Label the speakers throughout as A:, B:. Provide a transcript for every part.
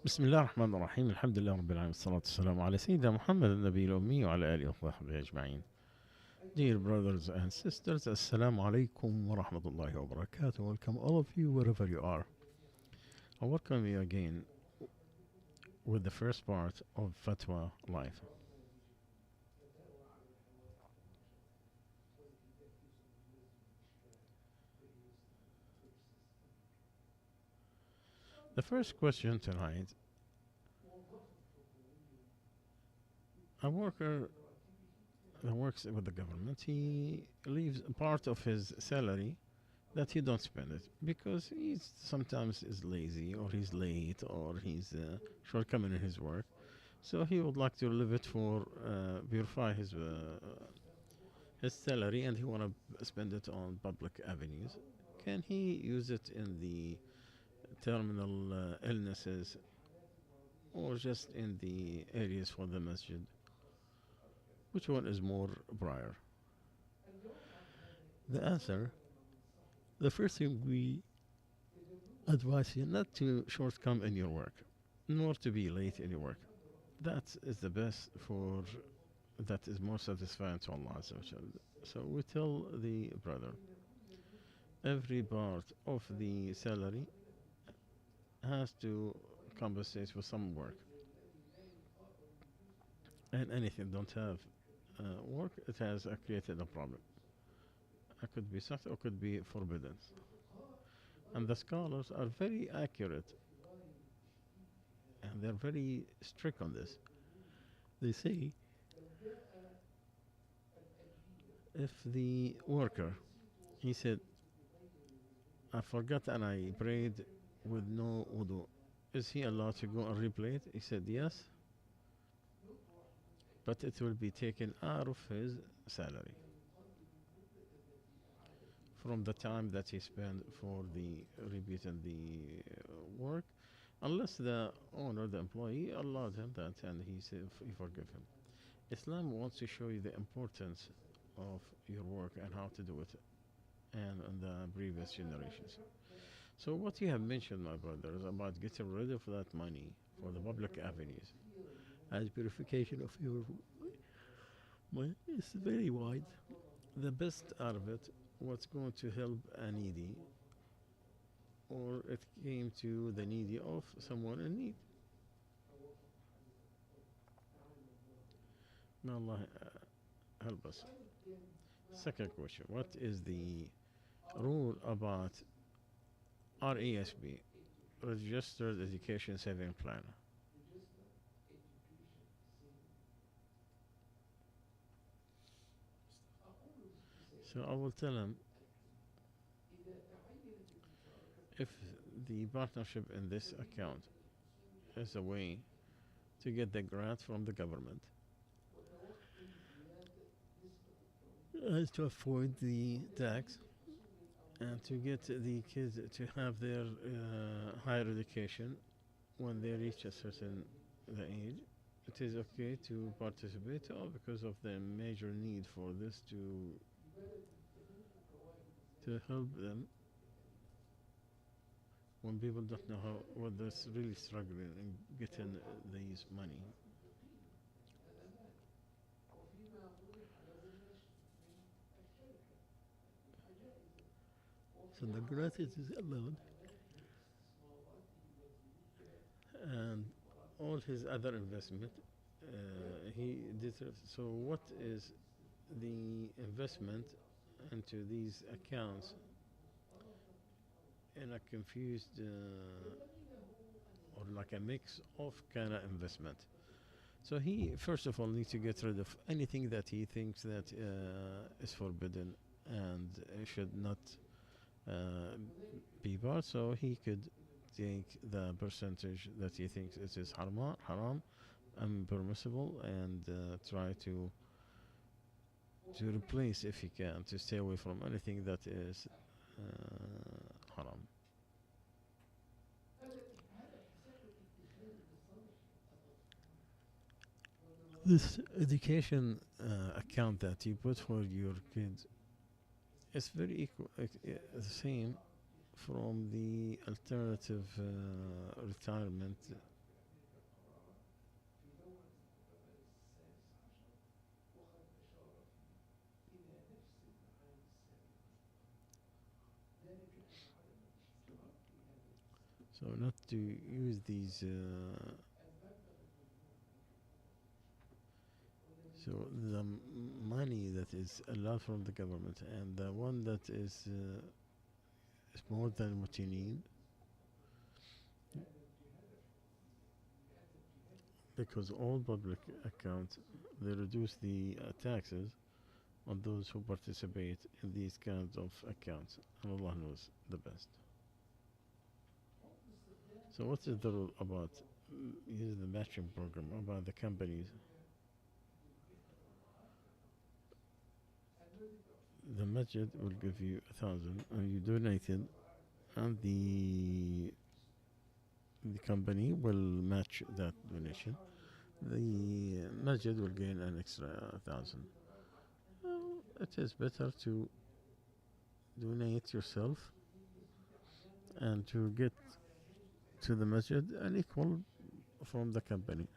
A: بسم الله الرحمن الرحيم الحمد لله رب العالمين والصلاة والسلام على سيدنا محمد النبي الأمي وعلى آله وصحبه أجمعين. Dear brothers and sisters, Assalamu alaikum wa rahmatullahi wa barakatuh. Welcome all of you wherever you are. I welcome you again with the first part of Fatwa Life. The first question tonight, a worker that works with the government, he leaves a part of his salary that he don't spend it because he's sometimes is lazy or he's late or he's shortcoming in his work. So he would like to leave it for purify his salary, and he want to spend it on public avenues. Can he use it in the terminal illnesses or just in the areas for the masjid? Which one is more prior? The answer, the first thing we advise you not to shortcome in your work, nor to be late in your work. That is the best for, that is more satisfying to Allah Azza wa Jal. So we tell the brother, every part of the salary has to compensate for some work. And anything don't have work, it has created a problem. It could be such or could be forbidden. And the scholars are very accurate and they're very strict on this. They say if the worker, he said, I forgot and I prayed with no wudu, is he allowed to go and replay it? He said yes, but it will be taken out of his salary from the time that he spent for the repeating the work, unless the owner, the employee, allowed him that and he said he forgive him. Islam wants to show you the importance of your work and how to do it, and in the previous generations. So what you have mentioned, my brothers, about getting rid of that money for the public avenues as purification of your money is very wide. The best out of it, what's going to help a needy, or it came to the needy of someone in need. May Allah help us. Second question, what is the rule about RESP, Registered Education Saving Plan? So I will tell him, if the partnership in this account is a way to get the grant from the government and to avoid the tax and to get the kids to have their higher education when they reach a certain the age, it is okay to participate, because of the major need for this to help them when people don't know how, what they're really struggling in getting these money. So the grant is allowed, and all his other investment, he deserves. So what is the investment into these accounts in a confused or like a mix of kind of investment? So he first of all needs to get rid of anything that he thinks that is forbidden and should not uh, be bought. So he could take the percentage that he thinks it is haram, unpermissible, and try to replace, if he can, to stay away from anything that is haram. This education account that you put for your kids is very equal, the same from the alternative retirement So not to use these. So the money that is allowed from the government and the one that is more than what you need, because all public accounts they reduce the taxes on those who participate in these kinds of accounts, and Allah knows the best. So what is the rule about using the matching program about the companies? The masjid will give you 1,000 and you donate it, and the company will match that donation. The masjid will gain an extra 1,000. Well, it is better to donate yourself and to get to the masjid an equal from the company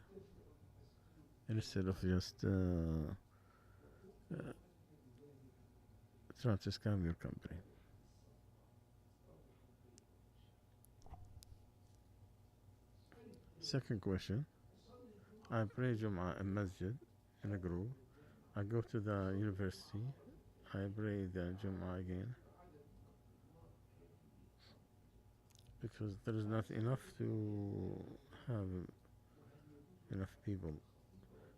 A: instead of just trying to scam your company. Second question: I pray Jum'ah in masjid in a group. I go to the university. I pray the Jum'ah again because there is not enough to have enough people.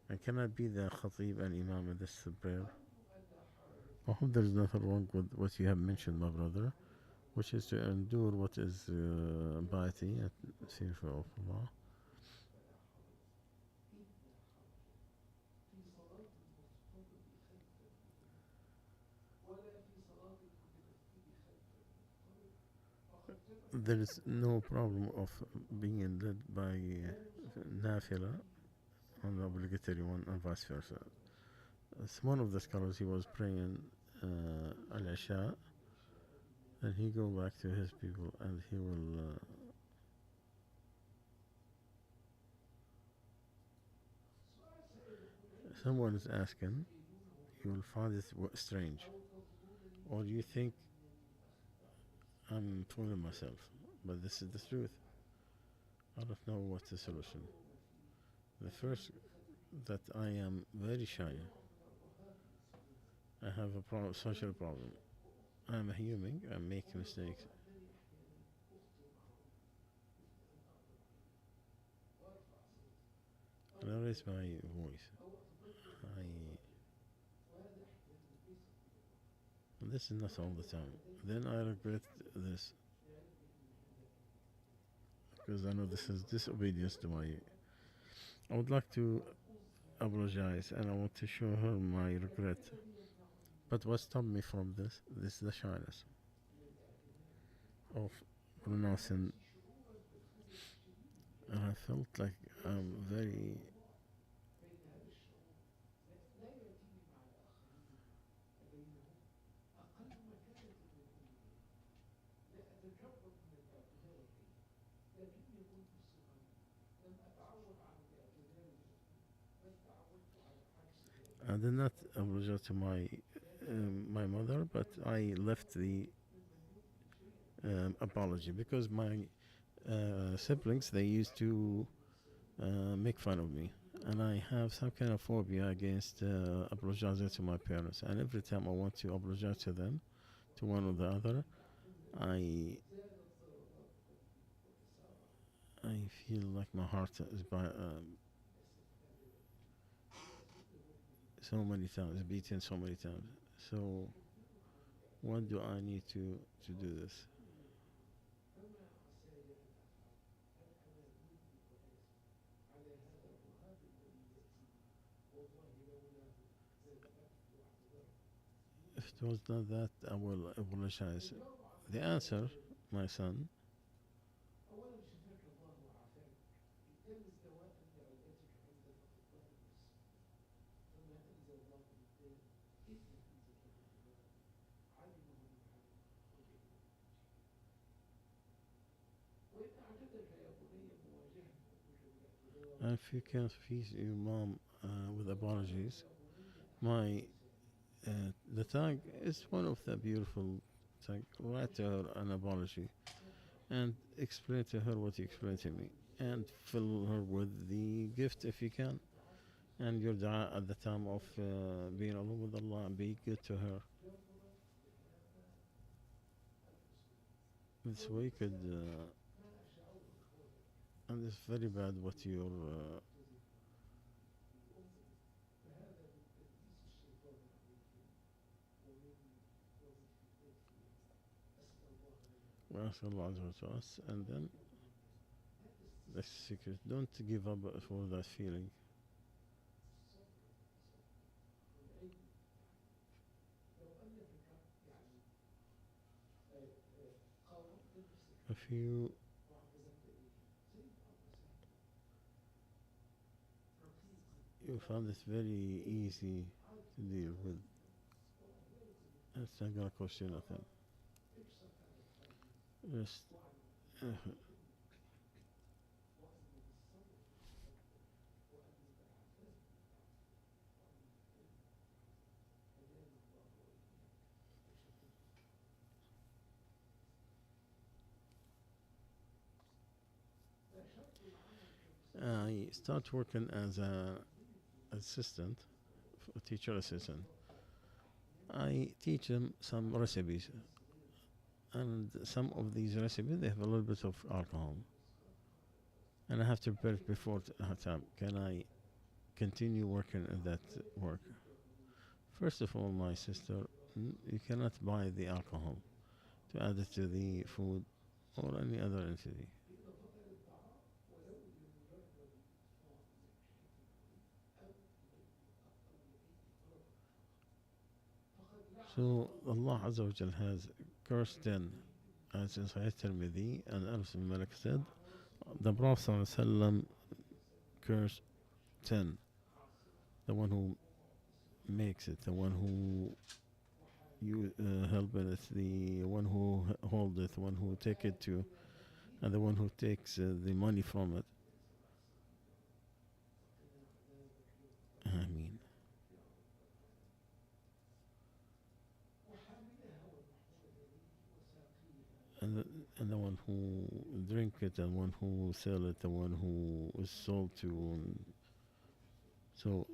A: And can I be the khatib and imam in this prayer? I hope there is nothing wrong with what you have mentioned, my brother, which is to endure what is piety and fear of Allah. There is no problem of being led by nafila on the obligatory one and vice versa. It's one of the scholars, he was praying al-Isha, and he go back to his people and he will someone is asking, you will find it strange, or you think I'm fooling myself, but this is the truth. I don't know what's the solution. The first, that I am very shy. I have a social problem. I'm a human. I make mistakes. And I raise my voice. I. This is not all the time. Then I regret this because I know this is disobedience to my. I would like to apologize and I want to show her my regret. But what stopped me from this? This is the shyness of pronouncing. And I felt like I'm very. I did not apologize to my mother, but I left the apology because my siblings they used to make fun of me, and I have some kind of phobia against apologizing to my parents. And every time I want to apologize to them, to one or the other, I I feel like my heart is by so many times beaten so many times. So what do I need to do this? If it was not that, I will apologize. The answer, my son, if you can't feed your mom with apologies, my the tag is one of the beautiful tag. Write to her an apology. and explain to her what you explained to me, and fill her with the gift if you can, and your dua at the time of being alone with Allah, and be good to her. This way could, and it's very bad what you're ask Allah to us, and then the secret. Don't give up for that feeling. If you found this very easy to deal with, it's not gonna cost you nothing. Just I start working as a assistant, a teacher assistant. I teach them some recipes, and some of these recipes they have a little bit of alcohol, and I have to prepare it before time. Can I continue working in that work? First of all, my sister, you cannot buy the alcohol to add it to the food or any other entity. So Allah Azza wa Jal has cursed 10, as in Sahih Tirmidhi, and Anas bin Malik said, the Prophet ﷺ cursed 10. The one who makes it, the one who you help in it, the one who hold it, the one who take it to, and the one who takes the money from it. I mean, and the, and the one who drink it, and one who sell it, the one who is sold to. So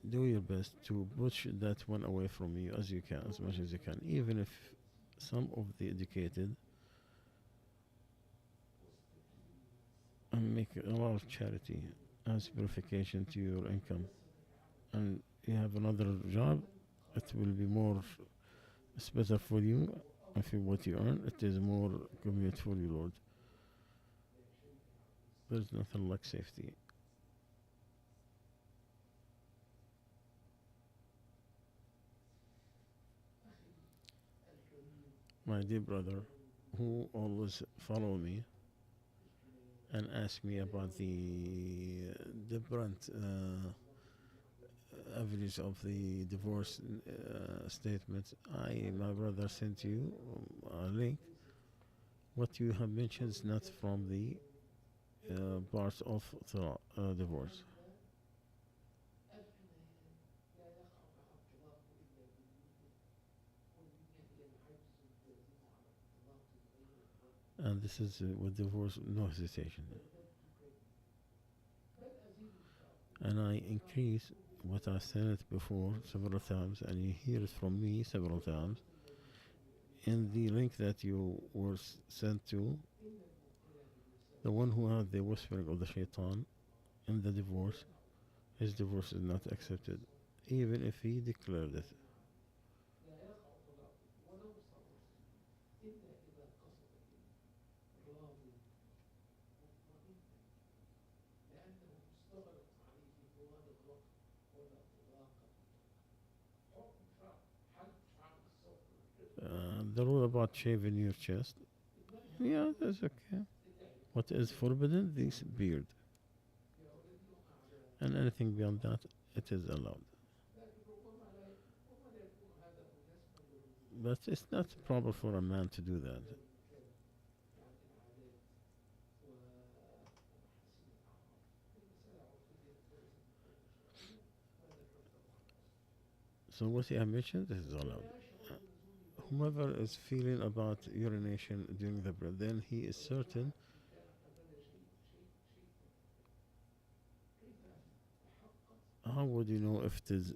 A: do your best to push that one away from you as you can, as much as you can, even if some of the educated, and make a lot of charity as purification to your income. And you have another job, it will be more, it's better for you. If what you earn, it is more commute for you, Lord. There's nothing like safety. My dear brother, who always follow me and ask me about the different avenues of the divorce statements, my brother, sent you a link. What you have mentioned is not from the part of the divorce. And this is with divorce, no hesitation. And I increase what I said it before several times, and you hear it from me several times. In the link that you were sent to, the one who had the whispering of the shaitan in the divorce, his divorce is not accepted, even if he declared it. The rule about shaving your chest, yeah, that's okay. What is forbidden? This beard. And anything beyond that, it is allowed. But it's not proper for a man to do that. So what I mentioned, this is allowed. whoever is feeling about urination during the prayer, then he is certain. How would you know if it is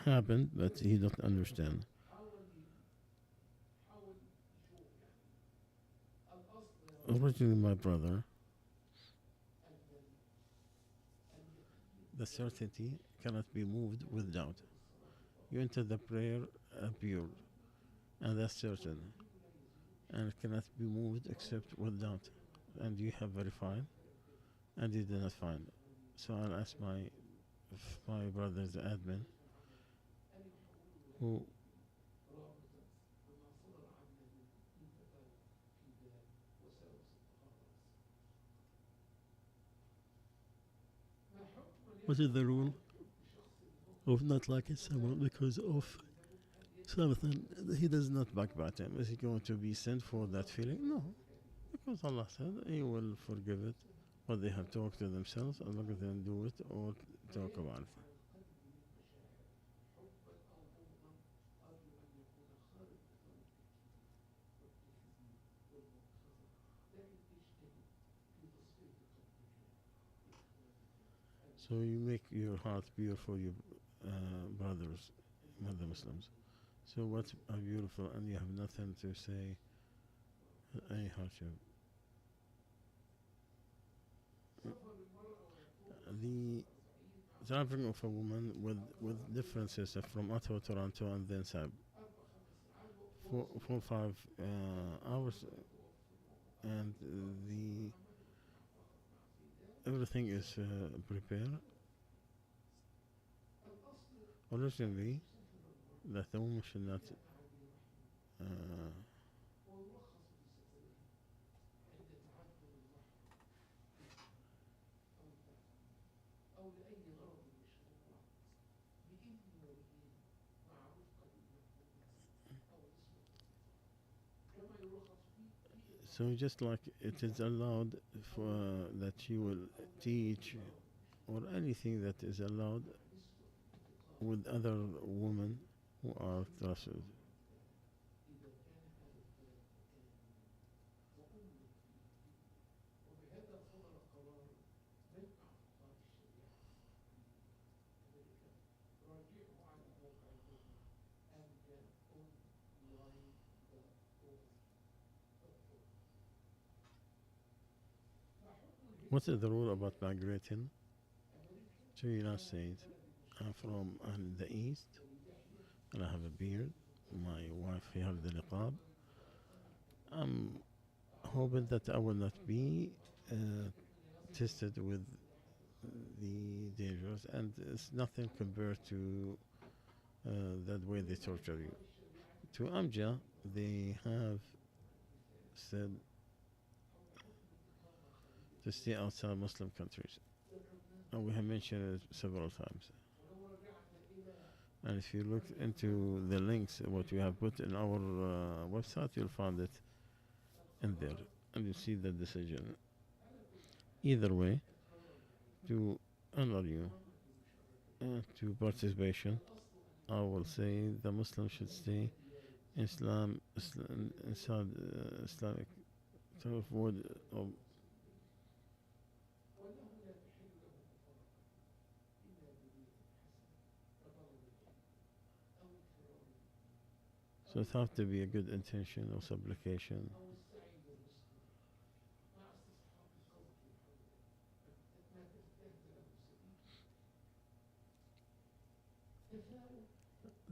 A: happened but he don't understand? Originally, my brother, the certainty cannot be moved with doubt. You enter the prayer pure, and that's certain, and it cannot be moved except with doubt. And you have verified, and you did not find. So I'll ask my brother's admin, who. What is the rule of not liking someone because of something he does not backbite him? Is he going to be sent for that feeling? No, because Allah said He will forgive it, but they have talked to themselves and look at them do it or talk about it. So you make your heart pure for your brothers, the Muslims. So what are beautiful, and you have nothing to say any hardship. The traveling of a woman with differences from Ottawa, Toronto, and then Sab, 4 5 hours, and the everything is prepared. Originally, that the woman should not. Uh, so just like it is allowed for that she will teach or anything that is allowed with other women who are trusted. What is the rule about migrating to the United States? I'm from the East, and I have a beard. My wife has the niqab. I'm hoping that I will not be tested with the dangers, and it's nothing compared to that way they torture you. To Amja, they have said to stay outside Muslim countries. And we have mentioned it several times. And if you look into the links, what we have put in our website, you'll find it in there. And you see the decision. Either way, to honor you and to participation, I will say the Muslims should stay in inside Islamic to avoid. So it have to be a good intention or supplication.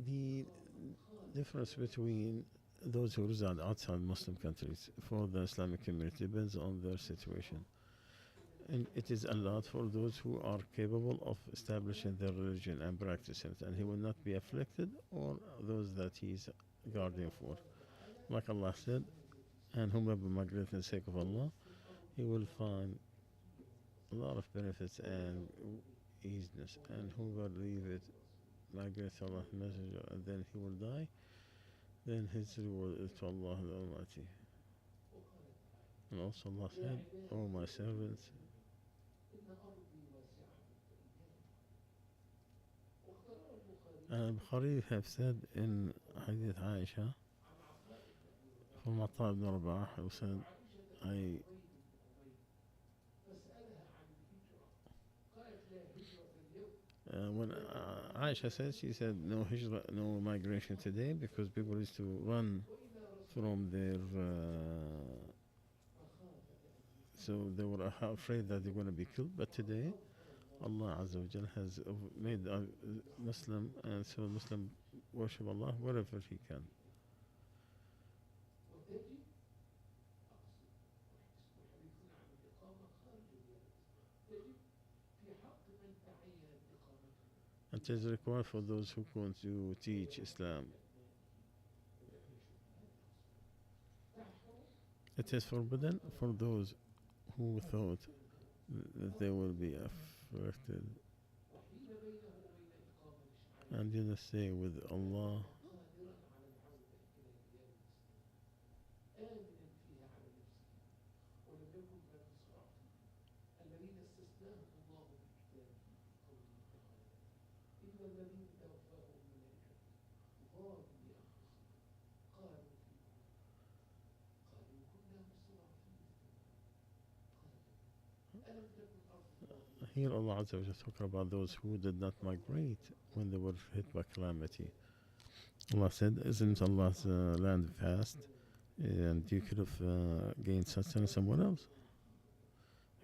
A: The difference between those who reside outside Muslim countries for the Islamic community depends on their situation. And it is allowed for those who are capable of establishing their religion and practicing it, and he will not be afflicted, or those that he is guardian for. Like Allah said, and whomever migrates in the sake of Allah, he will find a lot of benefits and easiness. And whoever leave it, migrates to Allah's Messenger, and then he will die, then his reward is to Allah the Almighty. And also Allah said, "O my servants," and Bukhari have said in Hadith Aisha from Atta ibn Rabah, who said, I, when Aisha said, she said, no hijrah, no migration today because people used to run from their, so they were afraid that they're going to be killed. But today, Allah Azza wa Jal has made a Muslim, and so Muslim worship Allah wherever he can. It is required for those who want to teach Islam. It is forbidden for those who thought that they will be affected. And you just say with Allah, here Allah Azza wa Jalla talking about those who did not migrate when they were hit by calamity. Allah said, isn't Allah's land vast, and you could have gained sustenance somewhere else,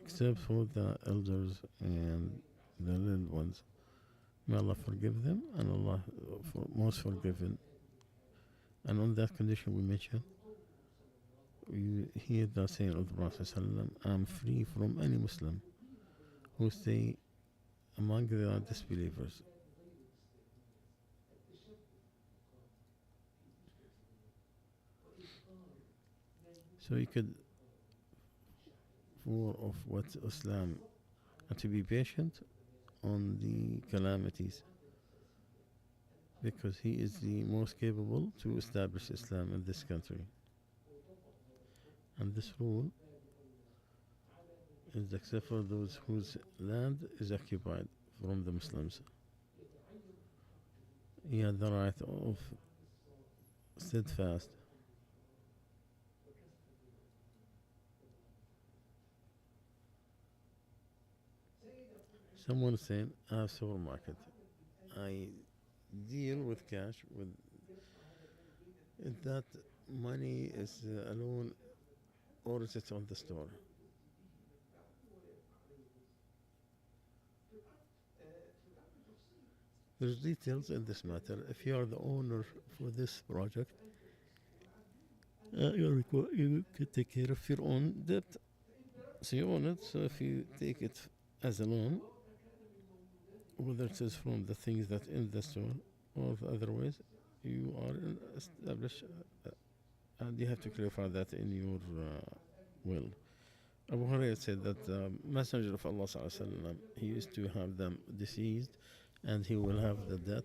A: except for the elders and the little ones. May Allah forgive them, and Allah most forgiven. And on that condition we mentioned, you hear the saying of the Prophet ﷺ, I'm free from any Muslim who stay among the disbelievers. So you could, for of what Islam, and to be patient on the calamities, because he is the most capable to establish Islam in this country. And this rule is except for those whose land is occupied from the Muslims. He had the right of steadfast. Someone saying, I have supermarket. I deal with cash with if that money is a loan or is it on the store. There's details in this matter. If you are the owner for this project, you can take care of your own debt. So you own it. So if you take it as a loan, whether it is from the things that in the store or the other ways, you are established, and you have to clarify that in your will. Abu Hurairah said that the Messenger of Allah sallallahu alaihi wasallam, he used to have them deceased, and he will have the debt.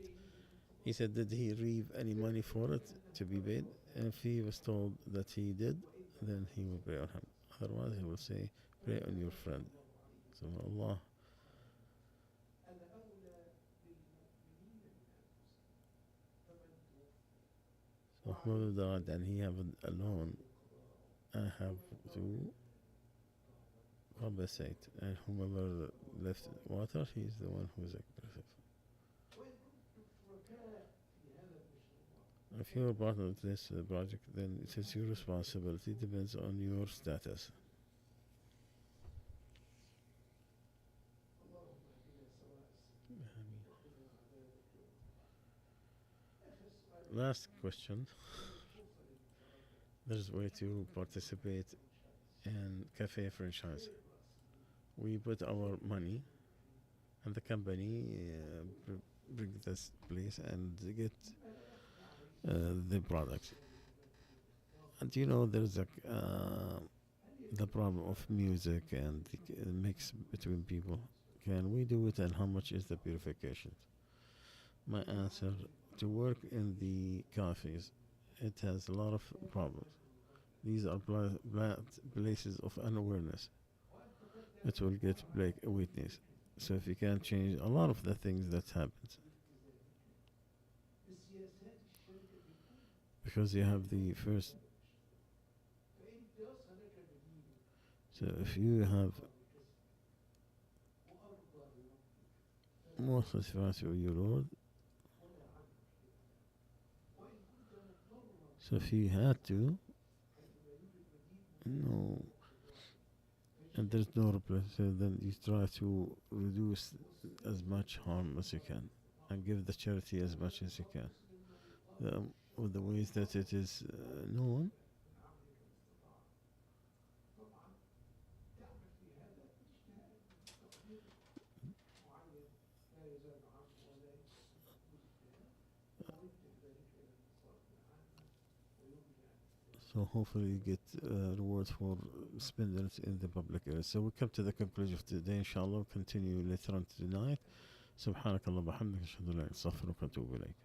A: He said, did he leave any money for it to be paid? And if he was told that he did, then he will pray on him. Otherwise, he will say, pray on your friend. So Allah. So whoever died and he have a loan, I have to compensate. And whomever left water, he's the one who is aggressive. If you're part of this project, then it is your responsibility, depends on your status. Last question. There's a way to participate in cafe franchise. We put our money and the company bring this place and get the products. And you know there's the problem of music and the mix between people. Can we do it, and how much is the purification? My answer, to work in the cafes, it has a lot of problems. These are places of unawareness. It will get like a witness. So if you can't change a lot of the things that happens, because you have the first So if you have more satisfaction with your Lord, so if you had to, no, and there's no replace, so then you try to reduce as much harm as you can and give the charity as much as you can. With the ways that it is known. So hopefully you get rewards for spending it in the public area. So we come to the conclusion of today. Inshallah, we'll continue later on tonight. سبحانك اللهم وبحمدك أشهد أن لا إله إلا أنت أستغفرك وأتوب إليك.